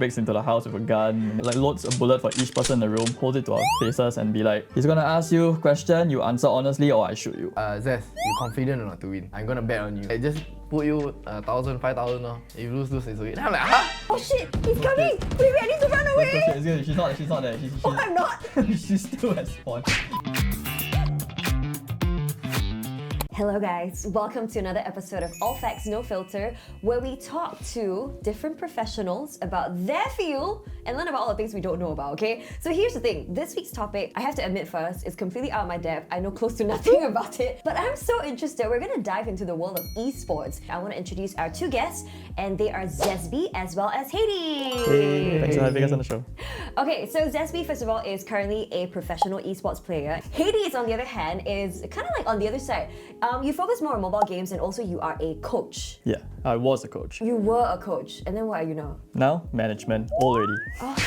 breaks into the house with a gun, like loads a bullet for each person in the room, holds it to our faces and be like, he's gonna ask you a question, you answer honestly or I shoot you. Zes, you confident or not to win? I'm gonna bet on you. I just put you 1,000, 5,000 now. If you lose, it's okay. Then I'm like, huh? Oh shit, he's coming! Wait, I need to run away! She's not there. Oh, I'm not! She's still at spawn. Hello guys, welcome to another episode of All Facts No Filter, where we talk to different professionals about their field and learn about all the things we don't know about, okay? So here's the thing, this week's topic, I have to admit first, is completely out of my depth. I know close to nothing about it, but I'm so interested. We're gonna dive into the world of esports. I want to introduce our two guests, and they are Zesbeew as well as Hade. Hey, thanks for having us on the show. Okay, so Zesbeew, first of all, is currently a professional esports player. Hade, on the other hand, is kind of like on the other side. You focus more on mobile games and also you are a coach. Yeah, I was a coach. You were a coach, and then what are you now? Now, management, already. Oh,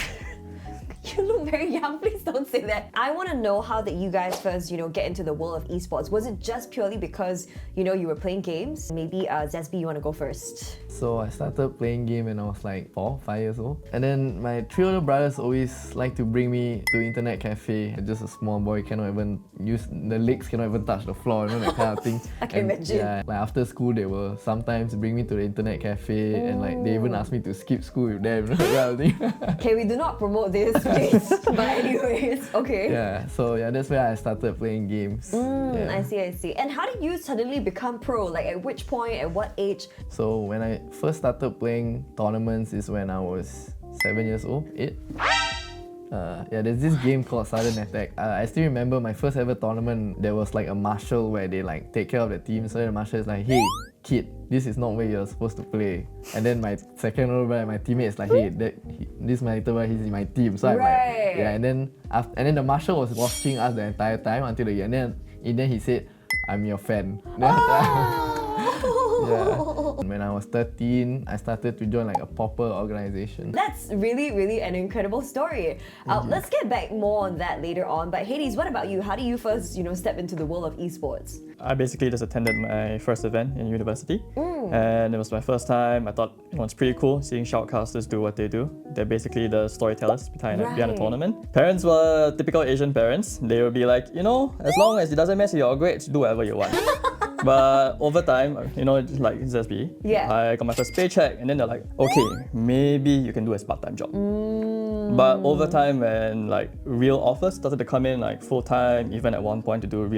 you look very young, please don't say that. I want to know how that you guys first, get into the world of esports. Was it just purely because, you were playing games? Maybe Zesbeew, you want to go first? So I started playing game when I was like 4, 5 years old. And then my 3 older brothers always like to bring me to internet cafe. Just a small boy, cannot even use, the legs cannot even touch the floor, that kind of thing. I can imagine. Yeah, like after school, they will sometimes bring me to the internet cafe and like they even ask me to skip school with them, that kind of thing. Okay, we do not promote this, please. But anyways, okay. Yeah, so yeah, that's where I started playing games. Yeah. I see. And how did you suddenly become pro? Like at which point, at what age? So when I first started playing tournaments is when I was 7 years old, 8. Yeah, there's this game called Sudden Attack. I still remember my first ever tournament, there was like a marshal where they like take care of the team. So the marshal is like, hey, kid, this is not where you're supposed to play. And then my second older brother, my teammate is like, hey, this my little brother, he's in my team. So I'm like, yeah, and then the marshal was watching us the entire time until the end. And then he said, I'm your fan. Yeah. When I was 13, I started to join like a proper organization. That's really an incredible story. Let's get back more on that later on. But Hades, what about you? How do you first, step into the world of esports? I basically just attended my first event in university. And it was my first time. I thought, it's pretty cool seeing shoutcasters do what they do. They're basically the storytellers behind a tournament. Parents were typical Asian parents. They would be like, as long as it doesn't mess with your grades, do whatever you want. But over time, like Zesbeew, I got my first paycheck and then they're like, okay, maybe you can do a part-time job. But over time, when like real offers started to come in like full-time, even at one point to do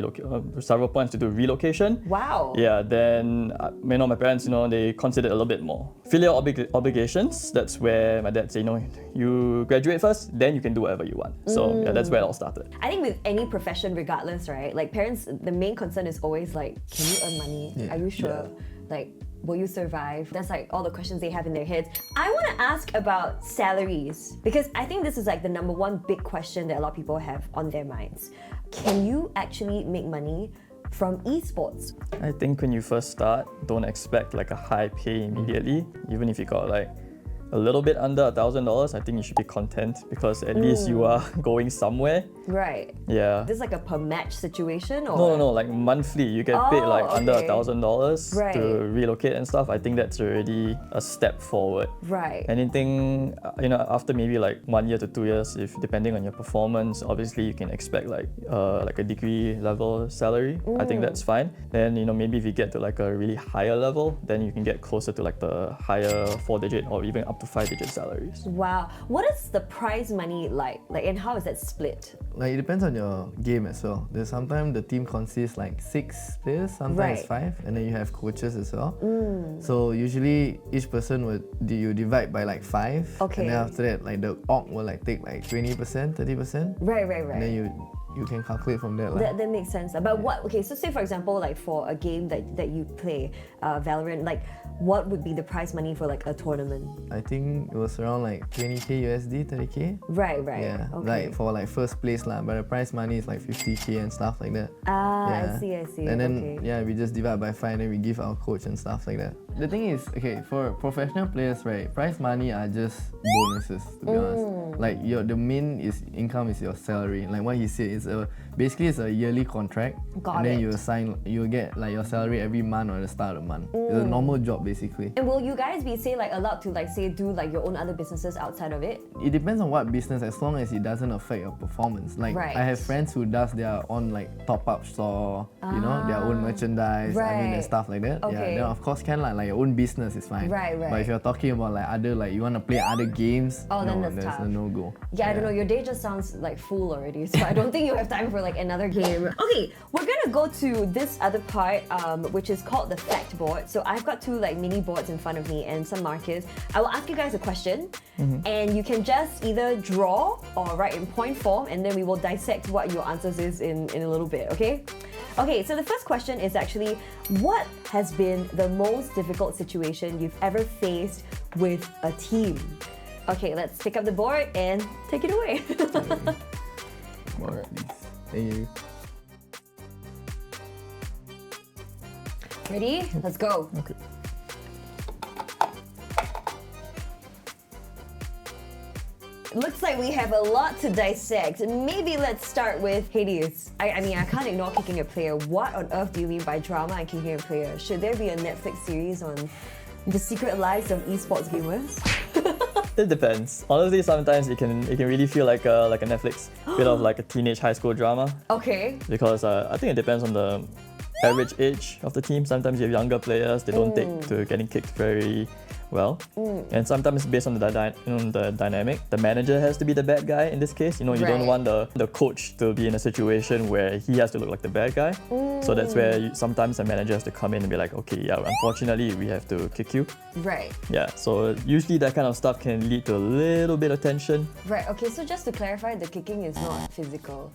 several points to do relocation. Wow. Yeah, then my parents, they considered a little bit more. Filial obligations, that's where my dad said, you graduate first, then you can do whatever you want. So yeah, that's where it all started. I think with any profession, regardless, right? Like parents, the main concern is always like, can you earn money? Yeah. Are you sure? Like, will you survive? That's like all the questions they have in their heads. I want to ask about salaries because I think this is like the number one big question that a lot of people have on their minds. Can you actually make money from esports? I think when you first start, don't expect like a high pay immediately. Even if you got like a little bit under $1,000, I think you should be content because at least you are going somewhere. Right. Yeah. This is like a per match situation or? No, like monthly. You get paid like under $1,000 to relocate and stuff. I think that's already a step forward. Right. Anything, after maybe like 1 year to 2 years, if depending on your performance, obviously you can expect like a degree level salary. I think that's fine. Then, maybe if you get to like a really higher level, then you can get closer to like the higher 4-digit or even up to 5-digit salaries. Wow. What is the prize money like? And how is that split? Like it depends on your game as well. There's sometimes the team consists like 6 players, sometimes 5, and then you have coaches as well. So usually each person you divide by like 5. Okay. And then after that, like the org will like take like 20%, 30%. Right. And then you can calculate from there. That makes sense. But what? Okay, so say for example, like for a game that you play, Valerant, like what would be the prize money for like a tournament? I think it was around like 20k USD, 30k. Right. Yeah, okay. like for like first place lah. But the prize money is like 50k and stuff like that. I see. And then we just divide by 5 and then we give our coach and stuff like that. The thing is, okay, for professional players, right, prize money are just bonuses to be honest. Like the main income is your salary. Like what he said, it's basically it's a yearly contract. Got and then it. you'll get like your salary every month or the start of the month. It's a normal job basically. And will you guys be allowed to do your own other businesses outside of it? It depends on what business, as long as it doesn't affect your performance. Like Right. I have friends who does their own like top-up store, their own merchandise, Right. and stuff like that. Okay. Yeah, then of course can like your own business is fine. Right. But if you're talking about like other you want to play other games, Then no, that's tough. a no-go. Yeah, I don't know. Your day just sounds like full already, so I don't think you have time for like another game. Okay, we're gonna go to this other part, which is called the Factboard. So I've got two like mini boards in front of me and some markers. I will ask you guys a question, and you can just either draw or write in point form, and then we will dissect what your answers is in a little bit. Okay. Okay, so the first question is actually, what has been the most difficult situation you've ever faced with a team? Okay, let's pick up the board and take it away. More at least. Thank you. Ready? Let's go. Okay. Looks like we have a lot to dissect. Maybe let's start with Hades. I mean, I can't ignore kicking a player. What on earth do you mean by drama and kicking a player? Should there be a Netflix series on the secret lives of esports gamers? It depends. Honestly, sometimes it can really feel like a Netflix bit of like a teenage high school drama, Okay. because I think it depends on the average age of the team. Sometimes you have younger players, they don't take to getting kicked very well, and sometimes based on the dynamic, the manager has to be the bad guy in this case. You Right. don't want the coach to be in a situation where he has to look like the bad guy. So that's where sometimes the manager has to come in and be like, okay, yeah, unfortunately we have to kick you. Right. Yeah, so usually that kind of stuff can lead to a little bit of tension. Right. Okay, so just to clarify, the kicking is not physical.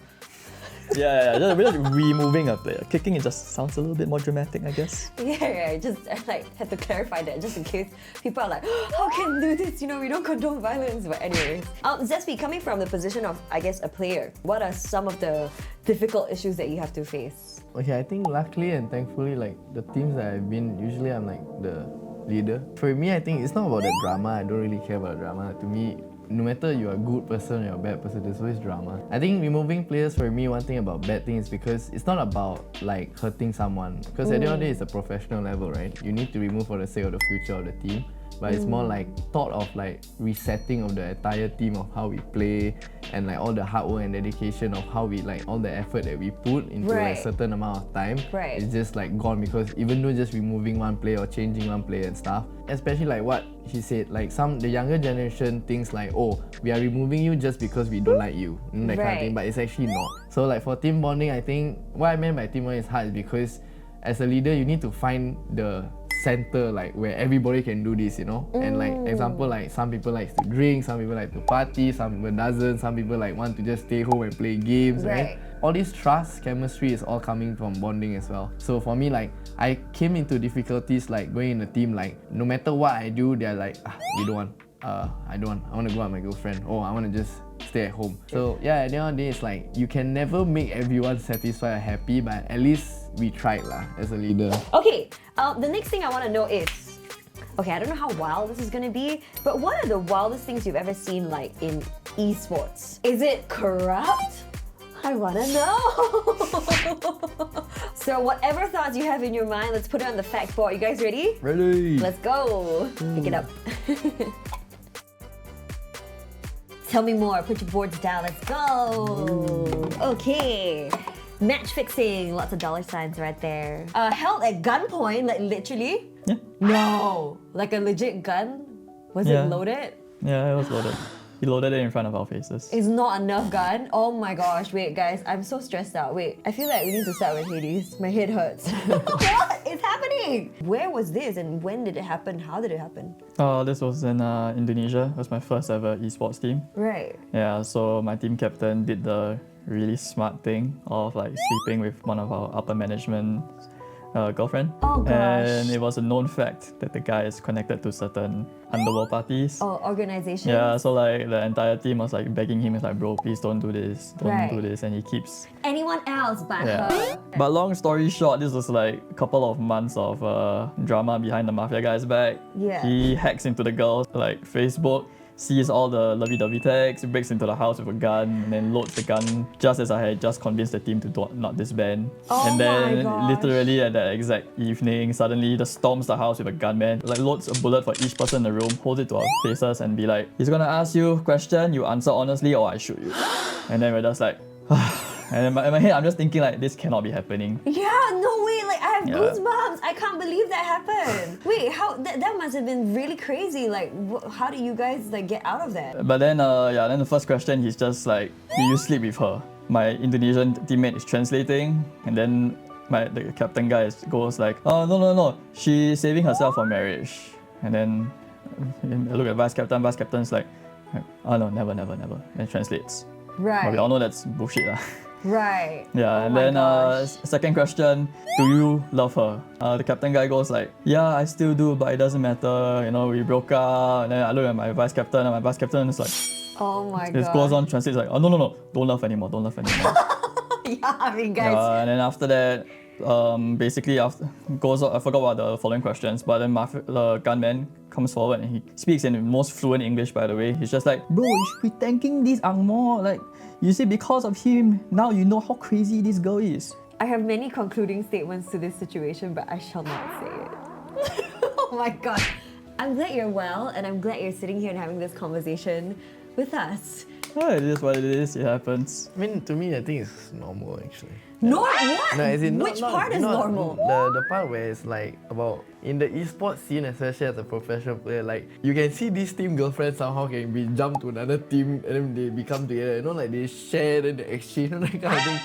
Yeah, just removing a player. Kicking, it just sounds a little bit more dramatic, I guess. Yeah, just like had to clarify that just in case people are like, how can you do this? We don't condone violence. But anyways, Zesbeew, coming from the position of, I guess, a player, what are some of the difficult issues that you have to face? Okay, I think luckily and thankfully, like the teams that I've been, usually I'm like the leader. For me, I think it's not about the drama. I don't really care about drama. To me, no matter you're a good person or a bad person, there's always drama. I think removing players, for me, one thing about bad things is because it's not about like hurting someone. Because at the end of the day, it's a professional level, right? You need to remove for the sake of the future of the team. But it's more like thought of like resetting of the entire team of how we play, and like all the hard work and dedication of how we like all the effort that we put into Right. a certain amount of time. Right. It's just like gone, because even though just removing one player or changing one player and stuff, especially like what he said, like the younger generation thinks like, oh, we are removing you just because we don't like you, that kind of Right. thing, but it's actually not. So like for team bonding, I think what I meant by team bonding is hard is because as a leader, you need to find the center, like where everybody can do this, and like example, like some people like to drink, some people like to party, some people doesn't, some people like want to just stay home and play games, right? All this trust, chemistry is all coming from bonding as well. So for me, like I came into difficulties like going in a team, like no matter what I do, they're like, we don't want, I don't want, I want to go out with my girlfriend, oh, I want to just stay at home. So yeah, at the end of the day, it's like you can never make everyone satisfied or happy, but at least we tried lah as a leader. Okay, the next thing I want to know is, okay, I don't know how wild this is going to be, but what are the wildest things you've ever seen like in esports? Is it corrupt? I want to know. So whatever thoughts you have in your mind, let's put it on the fact board. You guys ready? Ready? Let's go. Pick it up. Tell me more. Put your boards down. Let's go. Okay. Match fixing. Lots of dollar signs right there. Held at gunpoint, like literally? Yeah. No. Like a legit gun? Was Yeah. it loaded? Yeah, it was loaded. He loaded it in front of our faces. It's not enough gun. Oh my gosh. Wait, guys. I'm so stressed out. Wait. I feel like we need to start with Hades. My head hurts. What is happening? Where was this and when did it happen? How did it happen? This was in Indonesia. It was my first ever esports team. Right. Yeah, so my team captain did the really smart thing of like sleeping with one of our upper management girlfriend. Oh gosh. And it was a known fact that the guy is connected to certain underworld parties. Oh, organization? Yeah, so like the entire team was like begging him, it's like, bro, please don't do this, don't Right. do this, and he keeps. Anyone else but Yeah. her? But long story short, this was like a couple of months of drama behind the mafia guy's back. Yeah. He hacks into the girl's like Facebook, sees all the lovey-dovey text, breaks into the house with a gun, and then loads the gun just as I had just convinced the team to not disband. Oh and then my gosh. literally at that exact evening, suddenly just storms the house with a gunman, like loads a bullet for each person in the room, holds it to our faces and be like, he's gonna ask you a question, you answer honestly or I shoot you. And then we're just like, and in my head I'm just thinking like, this cannot be happening. Yeah, no way, like I have Yeah. goosebumps. I can't believe that happened. Wait, how that must have been really crazy. Like how did you guys like get out of that? But then then the first question he's just like, do you sleep with her? My Indonesian teammate is translating, and then the captain guy goes like, oh no, she's saving herself for marriage. And then I look at vice captain's like, oh no, never, and translates. Right. But we all know that's bullshit lah. Right. Yeah, Oh and my then gosh. second question, do you love her? The captain guy goes like, yeah, I still do, but it doesn't matter. You know, we broke up. And then I look at my vice captain, and my vice captain is like, Oh my it god. goes on, translates like, oh no, don't love anymore. Yeah, I mean guys. And then after that, basically after goes on, I forgot what the following questions, but then the gunman comes forward and he speaks in the most fluent English, by the way. He's just like, bro, you should be thanking this angmo. Like, you see, because of him, now you know how crazy this girl is. I have many concluding statements to this situation, but I shall not say it. Oh my god. I'm glad you're well, and I'm glad you're sitting here and having this conversation with us. Oh, it is what it is, it happens. I mean, to me, I think it's normal actually. No, what? No, as in Which part is normal? The part where it's like about in the esports scene, especially as a professional player, like you can see this team girlfriend somehow can be jumped to another team and then they become together. You know, like they share and they exchange and that kind of thing.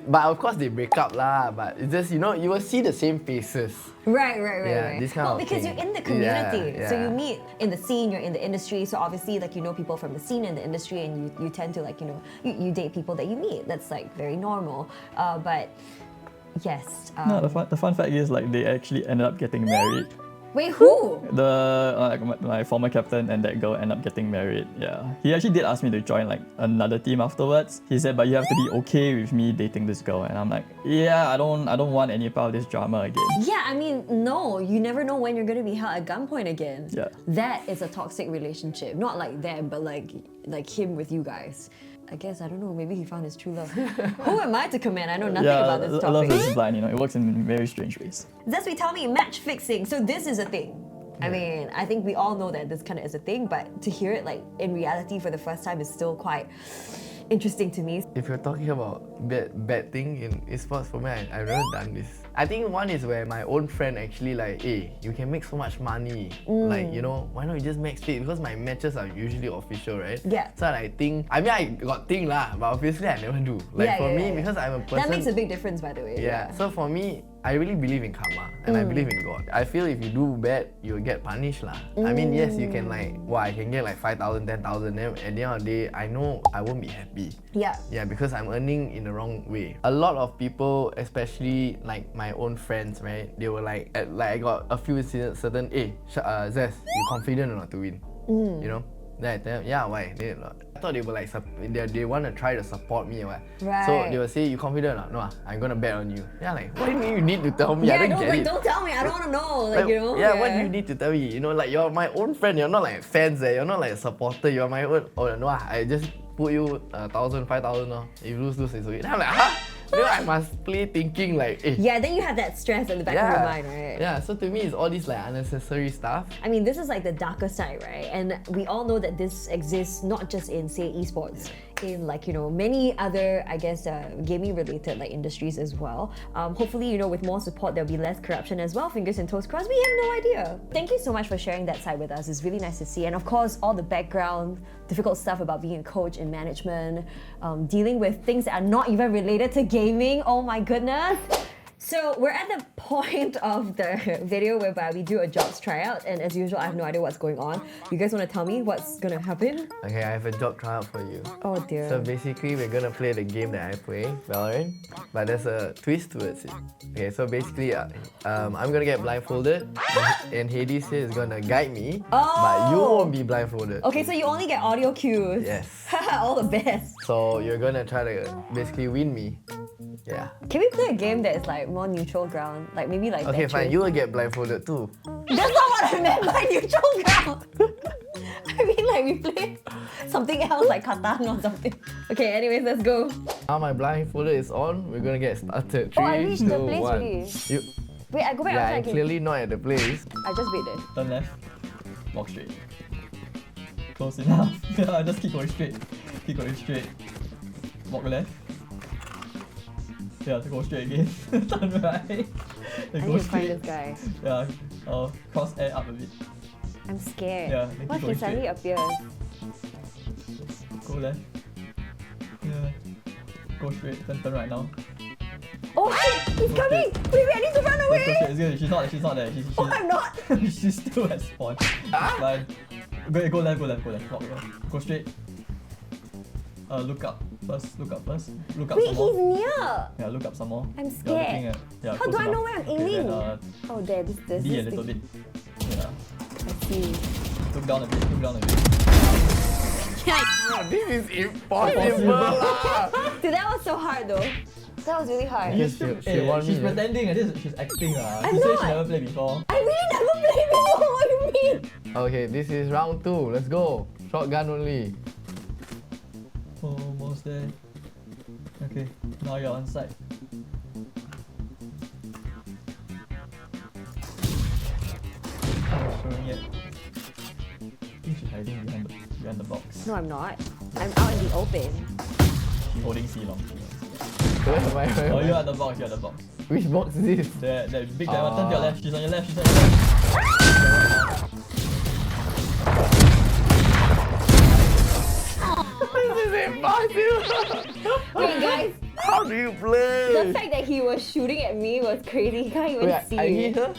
But of course they break up lah. But it's just, you know, you will see the same faces. Right. Yeah, this kind well, of because thing. you're in the community, Yeah, so yeah. you meet in the scene, you're in the industry, so obviously like you know people from the scene and the industry, and you tend to like you date people that you meet. That's like very normal. But yes. No, the fun fact is like they actually ended up getting married. Wait, who? My former captain and that girl end up getting married. Yeah, he actually did ask me to join like another team afterwards. He said, but you have to be okay with me dating this girl, and I'm like, yeah, I don't want any part of this drama again. Yeah, I mean, no, you never know when you're gonna be held at gunpoint again. Yeah. That is a toxic relationship. Not like them, but like him with you guys. I guess, I don't know, maybe he found his true love. Who am I to comment? I know nothing about this love topic. is blind, you know, it works in very strange ways. Zesbeew, tell me, match fixing. So this is a thing. I mean, I think we all know that this kind of is a thing, but to hear it like in reality for the first time is still quite interesting to me. If you're talking about bad thing in esports, for me, I've never done this. I think one is where my own friend actually like, hey, you can make so much money. Like, you know, why not you just max fit? Because my matches are usually official, right? Yeah. So I think, I mean, I got think lah, but obviously I never do. Like Yeah, for yeah, me, yeah. because I'm a person. That makes a big difference, by the way. Yeah. So for me, I really believe in karma and I believe in God. I feel if you do bad, you'll get punished lah. I mean, yes, you can like, I can get like 5,000, 10,000. Then at the end of the day, I know I won't be happy. Yeah. Yeah, because I'm earning in the wrong way. A lot of people, especially like my own friends, right? They were like, I got a few certain, hey, Zes, you confident or not to win? You know? Then I tell them, yeah, why? I thought they were like, they want to try to support me or what. Right. So they will say, you confident or not? No, I'm gonna bet on you. Yeah, like, what do you mean you need to tell me? I Yeah, don't get it. don't tell me. I don't want to know. Like, you know. Yeah, what do you need to tell me? You know, like you're my own friend. You're not like fans. You're not like a supporter. You're my own. Oh no, I just put you 1,000, 5,000. If you lose, it's okay. Then I'm like, huh? You know, I must play thinking like, eh. Yeah, then you have that stress at the back of your mind, right? Yeah, so to me, it's all these like unnecessary stuff. I mean, this is like the darker side, right? And we all know that this exists not just in, say, esports, in like, you know, many other, I guess, gaming related like industries as well. Hopefully, you know, with more support, there'll be less corruption as well. Fingers and toes crossed. We have no idea. Thank you so much for sharing that side with us. It's really nice to see. And of course, all the background, difficult stuff about being a coach in management, dealing with things that are not even related to gaming. Oh my goodness. So we're at the point of the video whereby we do a jobs tryout, and as usual, I have no idea what's going on. You guys want to tell me what's gonna happen? Okay, I have a job tryout for you. Oh dear. So basically, we're gonna play the game that I play, Valerant, but there's a twist towards it. Okay, so basically, I'm gonna get blindfolded, and Hades here is gonna guide me, but you won't be blindfolded. Okay, so you only get audio cues. Yes. All the best. So you're gonna try to basically win me. Yeah. Can we play a game that is like more neutral ground? Like maybe like Okay, Tetris? fine. You will get blindfolded too. That's not what I meant by neutral ground. I mean, like we play something else like Catan or something. Okay, anyways, let's go. Now my blindfolded is on. We're gonna get started. 3, Oh, I reached the 2, place 1. already. You, Wait, I go back yeah, outside I'm again. clearly not at the place. I just waited. Turn left. Walk straight. Close enough. Yeah, just keep going straight. Keep going straight. Walk left. Yeah, go straight again. Turn right. I Then need go to find straight. this guy. Yeah. Cross air up a bit. I'm scared. Yeah, then What keep if he going suddenly appears? Go left. Yeah. Go straight. Turn right now. Oh shit! He's coming! Wait, I need to run Let's go away! straight. It's good. She's not there. Oh, I'm not! She's still at spawn. Fine. Go left. Walk left. Go straight. Look up first. Look up Wait, some he's more. near! Yeah, look up some more. I'm You're scared. looking at, yeah, How close do I know enough. where I'm Okay, aiming? then, Oh, there, this D a this little thing. bit. Yeah. I see. Look down a bit. This is impossible lah. Dude, that was so hard though. That was really hard. Yes. She want she's me, yeah. pretending. She's acting. I'm She said not. she never played before. I really never played before, what do you mean? Okay, this is round 2. Let's go. Shotgun only. Almost there. Okay, now you're on site. Not showing yet. I think she's hiding behind the box. No, I'm not. I'm out in the open. She's holding C long. Where am I? Where am Oh, I? you're at the box. Which box is this? That big diamond. Turn to your left. She's on your left. This is impossible. Wait, guys, How do you the play? fact that he was shooting at me was crazy. He can't even Wait, see. I hit her?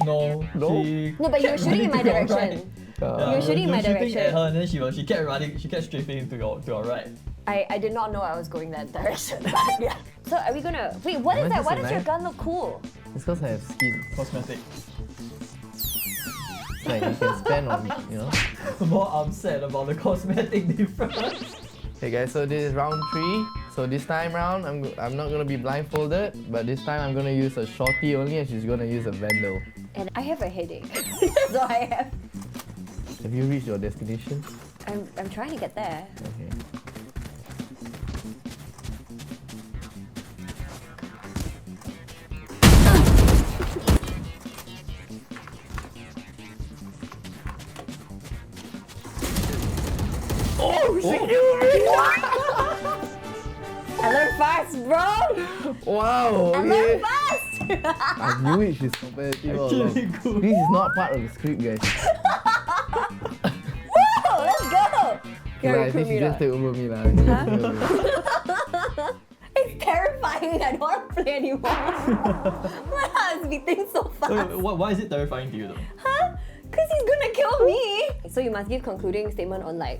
No. No? She No, but you were kept shooting in my running to your direction. right. Yeah. You were shooting in my Shooting direction. at her, and then she kept running. She kept strafing to your right. I did not know I was going that direction. But yeah. So are we gonna wait? What is Why that? is Why this a does your knife? gun look cool? It's because I have skin. Cosmetic. Like you can spend on, you know. More upset about the cosmetic difference. Hey guys, so this is round 3. So this time round, I'm not gonna be blindfolded, but this time I'm gonna use a shorty only, and she's gonna use a vandal. And I have a headache. That's all I have. Have you reached your destination? I'm trying to get there. Okay. Oh, she killed me! I learn fast, bro. Wow, I okay. learn fast. I knew it, she's competitive all along. Actually good. This is not part of the script, guys. Woo! Let's go. You're But a I think she just recruiter. take over me lah. It's terrifying. I don't want to play anymore. My heart is beating so fast. Wait, why is it terrifying to you though? Huh? Because he's gonna kill me. So you must give concluding statement on like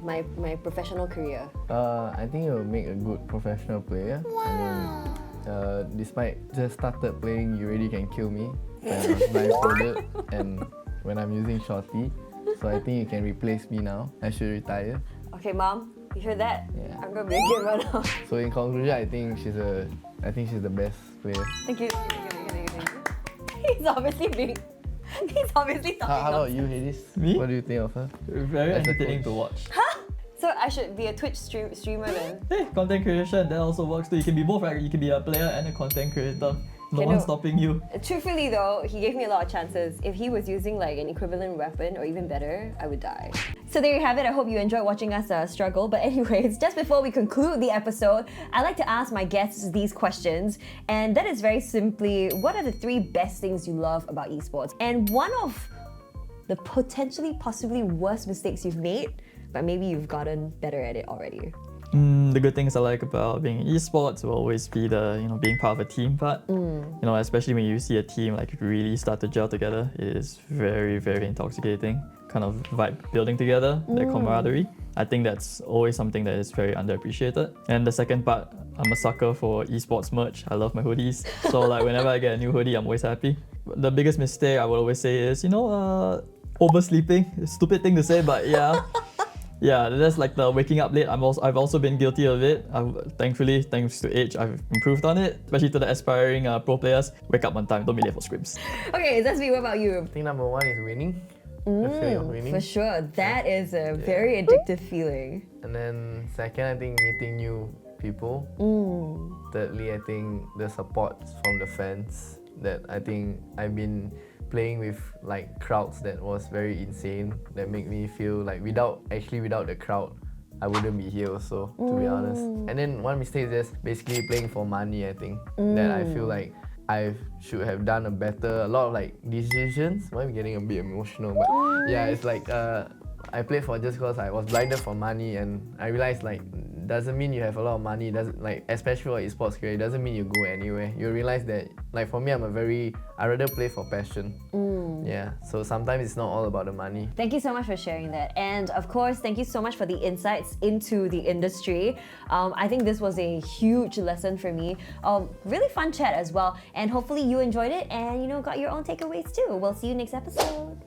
my professional career. I think you'll make a good professional player. I mean, despite just started playing, you already can kill me when I was blindfolded and when I'm using shorty. So I think you can replace me now. I should retire. Okay, mom, you hear that? Yeah. I'm gonna be a gamer now. So in conclusion, I think she's the best player. Thank you. He's obviously talking. How about you, Hades? Me? What do you think of her? Very As a entertaining coach. to watch. So I should be a Twitch streamer then. Hey, content creation, that also works too. You can be both, right? You can be a player and a content creator. No Okay, one's no. stopping you. Truthfully though, he gave me a lot of chances. If he was using like an equivalent weapon or even better, I would die. So there you have it. I hope you enjoyed watching us struggle. But anyways, just before we conclude the episode, I like to ask my guests these questions. And that is very simply, what are the 3 best things you love about esports? And one of the potentially possibly worst mistakes you've made, but maybe you've gotten better at it already. The good things I like about being in esports will always be the being part of a team part. Especially when you see a team like really start to gel together, it is very, very intoxicating. Kind of vibe building together, that camaraderie. I think that's always something that is very underappreciated. And the second part, I'm a sucker for esports merch. I love my hoodies. So like whenever I get a new hoodie, I'm always happy. The biggest mistake I would always say is, oversleeping. It's a stupid thing to say, but yeah. Yeah, that's like the waking up late. I've also been guilty of it. Thankfully, thanks to age, I've improved on it. Especially to the aspiring pro players, wake up on time. Don't be late for scrims. Okay, Zesbeew, what about you? I think number 1 is winning. the feeling of winning. For sure, that is a very addictive feeling. And then second, I think meeting new people. Thirdly, I think the support from the fans that I think I've been playing with like crowds that was very insane, that make me feel like without the crowd I wouldn't be here also, to be honest. And then one mistake is just basically playing for money, I think. That I feel like I should have done a lot of like decisions. Why am I getting a bit emotional? But yeah, it's like I played for just because I was blinded for money, and I realized like doesn't mean you have a lot of money. Doesn't, like, especially for esports career, it doesn't mean you go anywhere. You realize that like for me, I rather play for passion. Yeah, so sometimes it's not all about the money. Thank you so much for sharing that. And of course, thank you so much for the insights into the industry. I think this was a huge lesson for me. Really fun chat as well. And hopefully you enjoyed it and got your own takeaways too. We'll see you next episode.